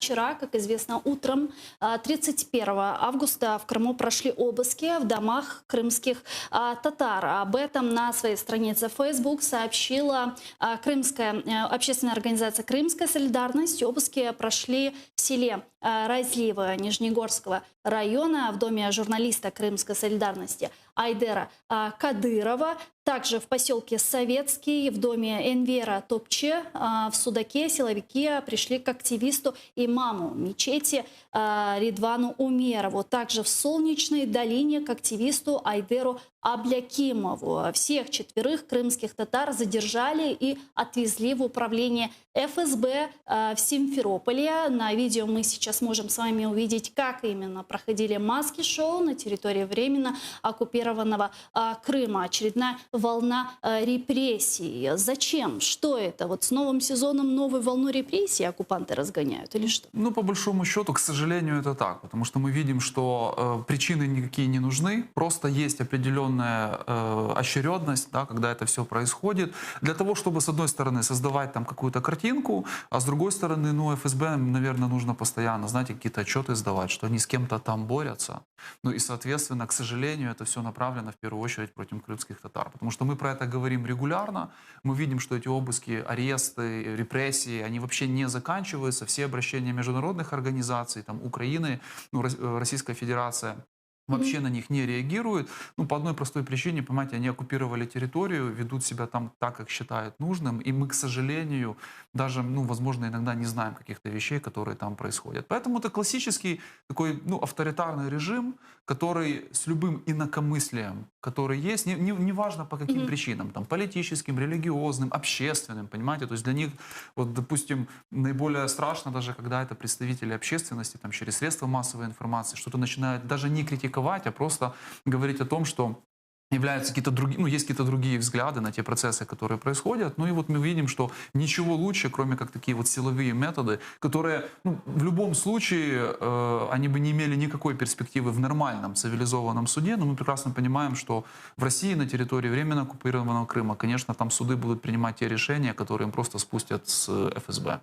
Вчера, как известно, утром 31 августа в Крыму прошли обыски в домах крымских татар. Об этом на своей странице Facebook сообщила крымская общественная организация «Крымская солидарность». Обыски прошли в селе Разливо Нижнегорского района в доме журналиста «Крымской солидарности» Айдера Кадырова. Также в поселке Советский, в доме Энвера Топче, в Судаке силовики пришли к активисту имаму мечети Ридвану Умерову. Также в Солнечной долине к активисту Айдеру Аблякимову. Всех 4 крымских татар задержали и отвезли в управление ФСБ в Симферополе. На видео мы сейчас можем с вами увидеть, как именно проходили маски-шоу на территории временно оккупированного Крыма. Очередная волна репрессий. Зачем? Что это? Вот с новым сезоном новую волну репрессий оккупанты разгоняют или что? Ну, по большому счету, к сожалению, это так. Потому что мы видим, что причины никакие не нужны. Просто есть определенная очередность, да, когда это все происходит. Для того, чтобы, с одной стороны, создавать там какую-то картинку, а с другой стороны, ну, ФСБ, наверное, нужно постоянно, знаете, какие-то отчеты сдавать, что они с кем-то там борются. Ну и, соответственно, к сожалению, это все направлено в первую очередь против крымских татар. Потому что мы про это говорим регулярно. Мы видим, что эти обыски, аресты, репрессии, они вообще не заканчиваются. Все обращения международных организаций, там, Украины, ну, Российская Федерация, вообще на них не реагируют. Ну, по одной простой причине, понимаете, они оккупировали территорию, ведут себя там так, как считают нужным. И мы, к сожалению, даже, ну, возможно, иногда не знаем каких-то вещей, которые там происходят. Поэтому это классический такой, ну, авторитарный режим, который с любым инакомыслием, который есть, неважно по каким причинам, там, политическим, религиозным, общественным, понимаете, то есть для них, вот, допустим, наиболее страшно даже, когда это представители общественности, там, через средства массовой информации, что-то начинают даже не критиковать, а просто говорить о том, что являются какие-то другие, ну, есть какие-то другие взгляды на те процессы, которые происходят. Ну и вот мы видим, что ничего лучше, кроме как такие вот силовые методы, которые, ну, в любом случае, они бы не имели никакой перспективы в нормальном цивилизованном суде, но мы прекрасно понимаем, что в России на территории временно оккупированного Крыма, конечно, там суды будут принимать те решения, которые им просто спустят с ФСБ.